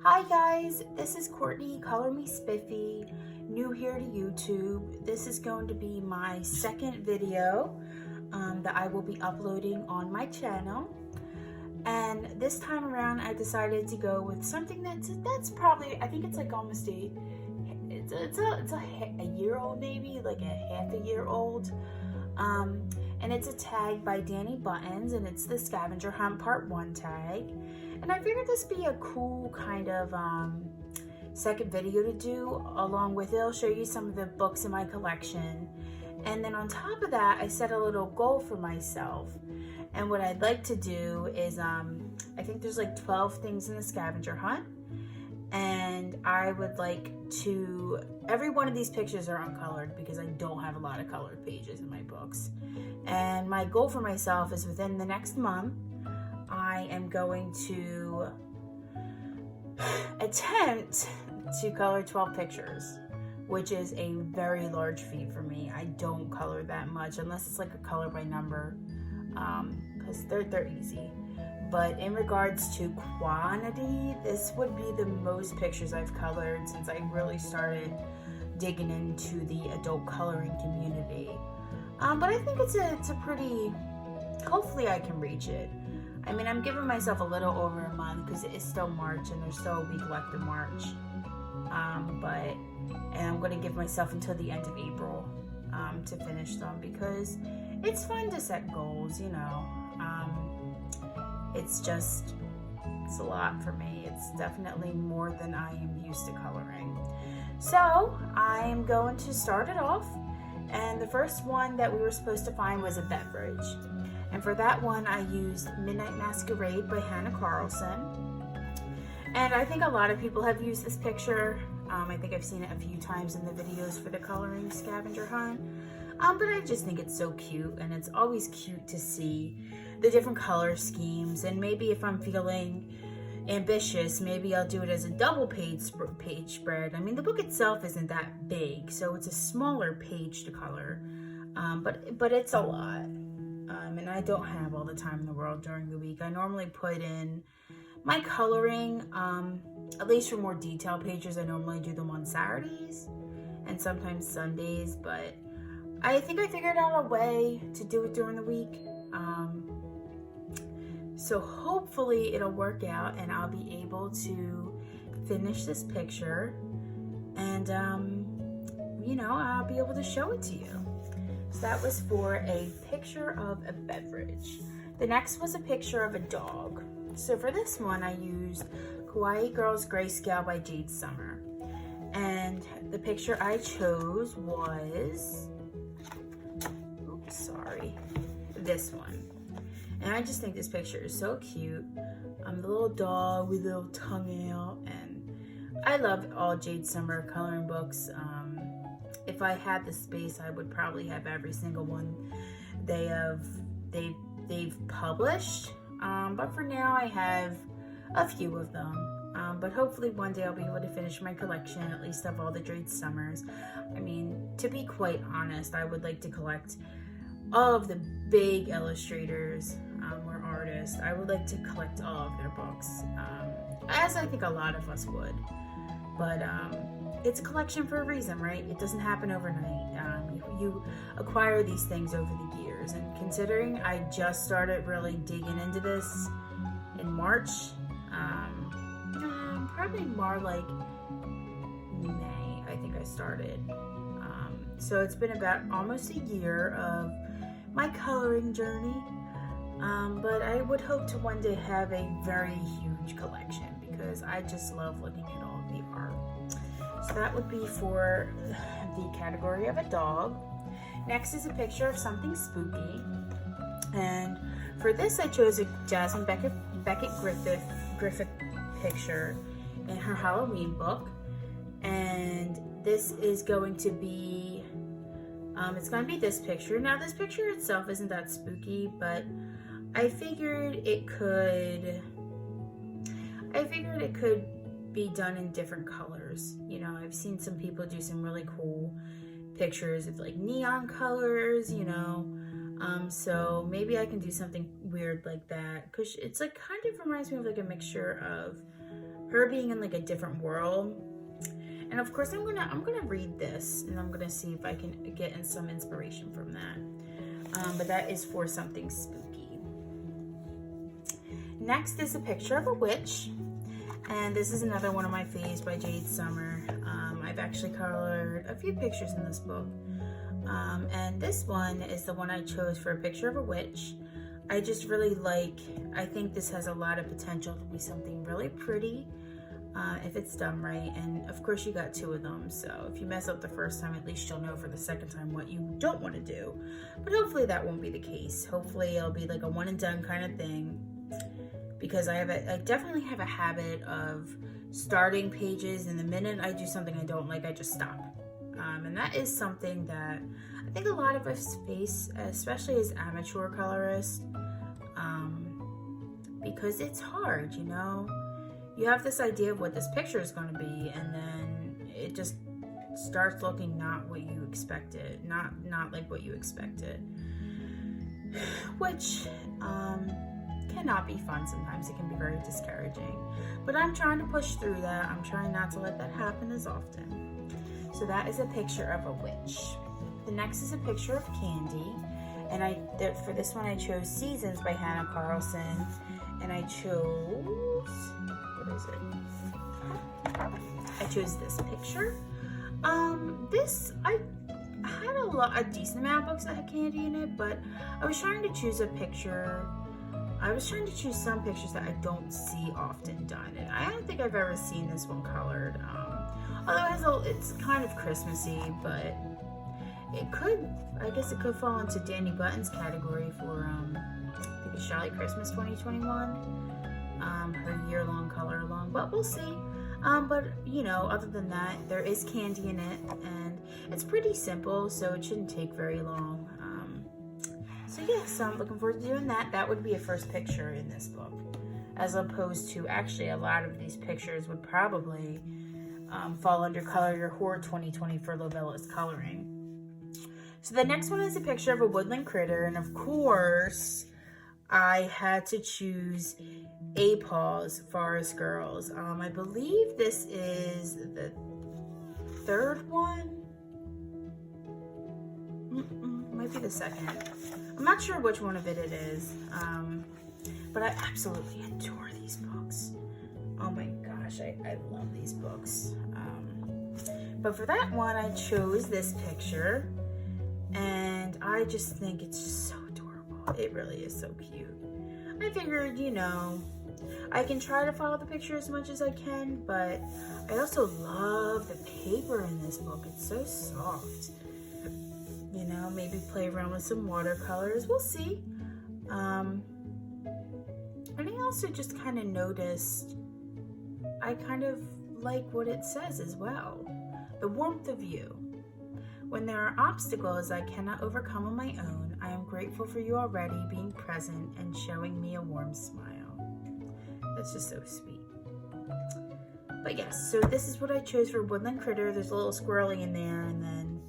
Hi guys, this is Courtney, Color Me Spiffy, new here to YouTube. This is going to be my second video that I will be uploading on my channel. And this time around I decided to go with something that's probably, I think it's like almost a year old, maybe like a half a year old. And it's a tag by DaniButtons, and it's the Scavenger Hunt Part 1 tag. And I figured this would be a cool kind of second video to do. Along with it, I'll show you some of the books in my collection. And then on top of that, I set a little goal for myself. And what I'd like to do is, I think there's like 12 things in the Scavenger Hunt. And I would like to, every one of these pictures are uncolored because I don't have a lot of colored pages in my books. And my goal for myself is within the next month, I am going to attempt to color 12 pictures, which is a very large feat for me. I don't color that much unless it's like a color by number, because they're easy. But in regards to quantity, this would be the most pictures I've colored since I really started digging into the adult coloring community. But I think it's a pretty, hopefully I can reach it. I mean, I'm giving myself a little over a month because it is still March and there's still a week left in March. And I'm going to give myself until the end of April to finish them because it's fun to set goals, you know. It's a lot for me. It's definitely more than I am used to coloring. So I am going to start it off. And the first one that we were supposed to find was a beverage. And for that one, I used Midnight Masquerade by Carlson. And I think a lot of people have used this picture. I think I've seen it a few times in the videos for the coloring scavenger hunt. But I just think it's so cute, and it's always cute to see the different color schemes. And maybe if I'm feeling ambitious, maybe I'll do it as a double page spread. I mean, the book itself isn't that big, so it's a smaller page to color, but it's a lot. And I don't have all the time in the world during the week. I normally put in my coloring, at least for more detailed pages, I normally do them on Saturdays and sometimes Sundays, but I think I figured out a way to do it during the week. So hopefully it'll work out and I'll be able to finish this picture and, you know, I'll be able to show it to you. So that was for a picture of a beverage. The next was a picture of a dog. So for this one, I used Kawaii Girls Grayscale by Jade Summer. And the picture I chose was, oops, sorry, this one. And I just think this picture is so cute. The little dog with a little tongue out, and I love all Jade Summer coloring books. If I had the space, I would probably have every single one they've published. But for now, I have a few of them. But hopefully one day I'll be able to finish my collection, at least of all the Jade Summers. I mean, to be quite honest, I would like to collect all of the big illustrators or artists. I would like to collect all of their books, as I think a lot of us would. But it's a collection for a reason, right? It doesn't happen overnight. You acquire these things over the years. And considering I just started really digging into this in March, probably more like May, I think I started. So it's been about almost a year of my coloring journey. But I would hope to one day have a very huge collection because I just love looking at all of the art. So that would be for the category of a dog. Next is a picture of something spooky. And for this, I chose a Jasmine Beckett Griffith picture in her Halloween book. And this is going to be, it's going to be this picture. Now, this picture itself isn't that spooky, but I figured it could be done in different colors. You know, I've seen some people do some really cool pictures of like neon colors, you know. So maybe I can do something weird like that, because it's like kind of reminds me of like a mixture of her being in like a different world. And of course I'm gonna read this, and I'm gonna see if I can get in some inspiration from that. But that is for something spooky. Next is a picture of a witch, and this is another one of my faves by Jade Summer. I've actually colored a few pictures in this book, and this one is the one I chose for a picture of a witch. I just really I think this has a lot of potential to be something really pretty if it's done right. And of course you got 2 of them, so if you mess up the first time, at least you'll know for the second time what you don't want to do. But hopefully that won't be the case. Hopefully it'll be like a one and done kind of thing, because I definitely have a habit of starting pages, and the minute I do something I don't like, I just stop. And that is something that I think a lot of us face, especially as amateur colorists, because it's hard, you know? You have this idea of what this picture is going to be, and then it just starts looking not what you expected, not like what you expected, which cannot be fun sometimes. It can be very discouraging, but I'm trying to push through that. I'm trying not to let that happen as often. So that is a picture of a witch. The next is a picture of candy, and for this one I chose Seasons by Hannah Carlson, and I chose, what is it? I chose this picture. I had a decent amount of books that had candy in it, but I was trying to choose a picture. I was trying to choose some pictures that I don't see often done, and I don't think I've ever seen this one colored. Although it's kind of Christmassy, but I guess it could fall into DaniButtons category for I think it's Jolly Christmas 2021, her year-long color along, but we'll see. But you know, other than that, there is candy in it, and it's pretty simple, so it shouldn't take very long. So yeah, so I'm looking forward to doing that. That would be a first picture in this book, as opposed to, actually, a lot of these pictures would probably fall under Color Your Horror 2020 for Lovella's coloring. So the next one is a picture of a woodland critter, and of course, I had to choose A-Paw's Forest Girls. I believe this is the 3rd one. Might be the 2nd. I'm not sure which one of it is, but I absolutely adore these books. Oh my gosh, I love these books. But for that one, I chose this picture, and I just think it's just so adorable. It really is so cute. I figured, you know, I can try to follow the picture as much as I can, but I also love the paper in this book. It's so soft. You know, maybe play around with some watercolors. We'll see. And I also just kind of noticed, I kind of like what it says as well. The warmth of you. When there are obstacles I cannot overcome on my own, I am grateful for you already being present and showing me a warm smile. That's just so sweet. But yes, so this is what I chose for Woodland Critter. There's a little squirrely in there, and then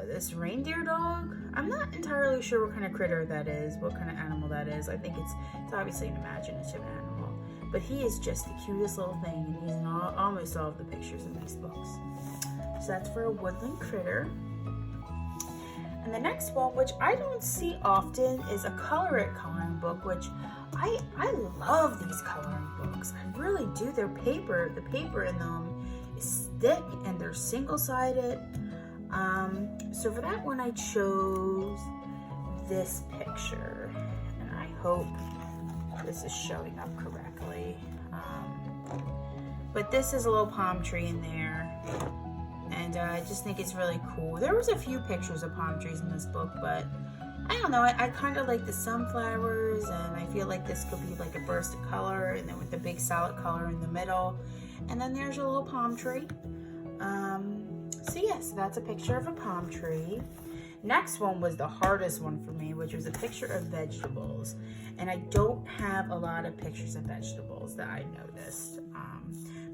this reindeer dog. I'm not entirely sure what kind of critter that is, what kind of animal that is. I think it's obviously an imaginative animal, but he is just the cutest little thing, and he's in almost all of the pictures in these books. So that's for a woodland critter. And the next one, which I don't see often, is a Color It coloring book, which I love these coloring books. I really do. The paper in them is thick, and they're single-sided. So for that one, I chose this picture, and I hope this is showing up correctly. But this is a little palm tree in there, and I just think it's really cool. There was a few pictures of palm trees in this book, but I don't know, I kind of like the sunflowers, and I feel like this could be like a burst of color, and then with the big solid color in the middle, and then there's a little palm tree. So yes, that's a picture of a palm tree. Next one was the hardest one for me, which was a picture of vegetables. And I don't have a lot of pictures of vegetables that I noticed.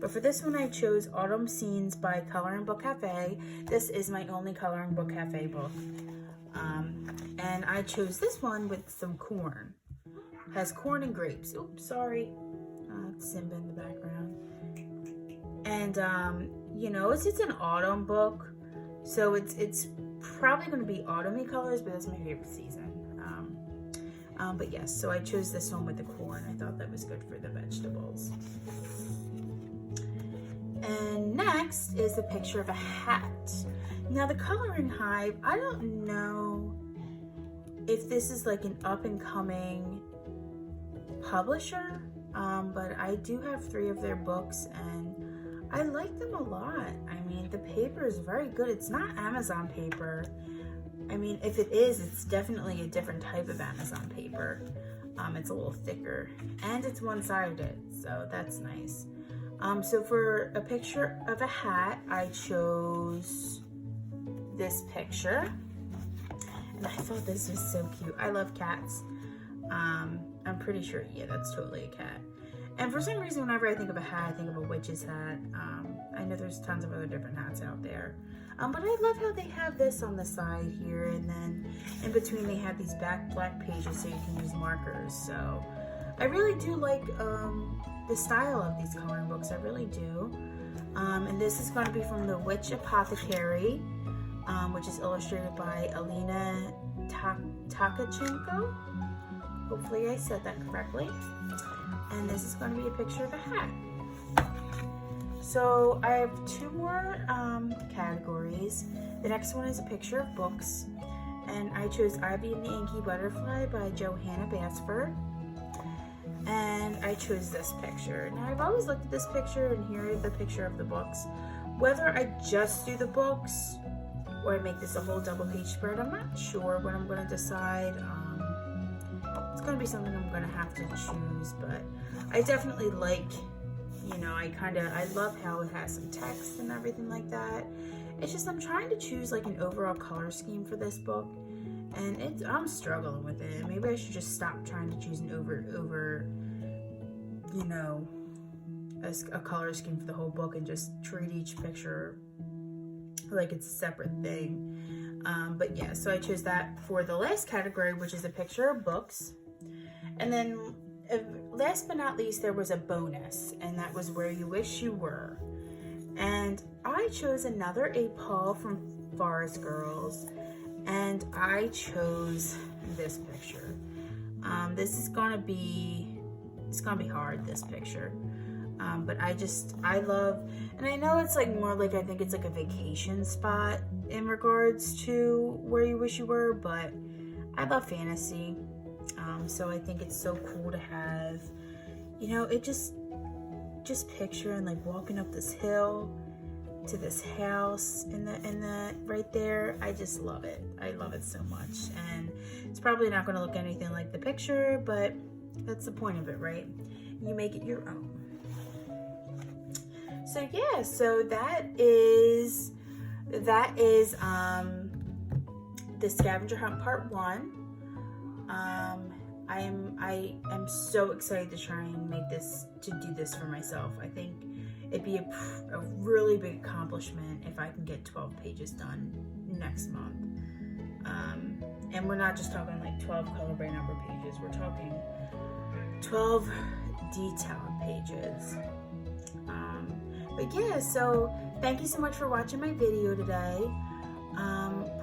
But for this one, I chose Autumn Scenes by Coloring Book Cafe. This is my only Coloring Book Cafe book. And I chose this one with some corn. It has corn and grapes. Oops, sorry. Simba in the background. And you know, it's an autumn book, so it's probably going to be autumny colors, but that's my favorite season. But yes, so I chose this one with the corn. I thought that was good for the vegetables. And next is the picture of a hat. Now the Coloring Hive, I don't know if this is like an up and coming publisher, but I do have 3 of their books and I like them a lot. I mean, the paper is very good. It's not Amazon paper. I mean, if it is, it's definitely a different type of Amazon paper. It's a little thicker and it's one-sided, so that's nice. So for a picture of a hat, I chose this picture. And I thought this was so cute. I love cats. I'm pretty sure, yeah, that's totally a cat. And for some reason, whenever I think of a hat, I think of a witch's hat. I know there's tons of other different hats out there. But I love how they have this on the side here, and then in between they have these black pages so you can use markers. So I really do like the style of these coloring books. I really do. And this is going to be from The Witch Apothecary, which is illustrated by Alina Takachenko. Hopefully I said that correctly. And this is going to be a picture of a hat. So I have 2 more categories. The next one is a picture of books. And I chose Ivy and the Inky Butterfly by Johanna Basford. And I chose this picture. Now I've always looked at this picture, and here is the picture of the books. Whether I just do the books or I make this a whole double page spread, I'm not sure what I'm going to decide. It's going to be something I'm going to have to choose, but I definitely like, you know, I love how it has some text and everything like that. It's just I'm trying to choose like an overall color scheme for this book, and I'm struggling with it. Maybe I should just stop trying to choose an over you know, a color scheme for the whole book and just treat each picture like it's a separate thing. But yeah, so I chose that for the last category, which is a picture of books. And then last but not least, there was a bonus, and that was Where You Wish You Were. And I chose another A. Paul from Forest Girls, and I chose this picture. This is gonna be, it's gonna be hard, this picture. But I love, and I know it's like more like, I think it's like a vacation spot in regards to Where You Wish You Were, but I love fantasy. So I think it's so cool to have, you know, it just picturing like walking up this hill to this house in the right there. I just love it. I love it so much. And it's probably not going to look anything like the picture, but that's the point of it, right? You make it your own. So yeah, so that is the Scavenger Hunt Part 1. I am so excited to try and do this for myself. I think it'd be a really big accomplishment if I can get 12 pages done next month. And we're not just talking like 12 color by number pages. We're talking 12 detailed pages. But yeah, so thank you so much for watching my video today.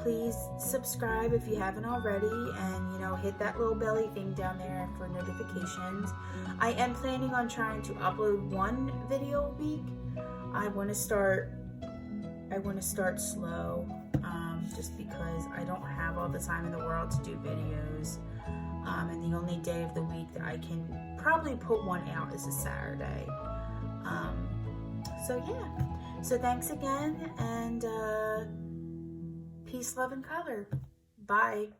Please subscribe if you haven't already, and, you know, hit that little belly thing down there for notifications. I am planning on trying to upload 1 video a week. I want to start slow, just because I don't have all the time in the world to do videos. And the only day of the week that I can probably put 1 out is a Saturday. So yeah, so thanks again, and peace, love, and color. Bye.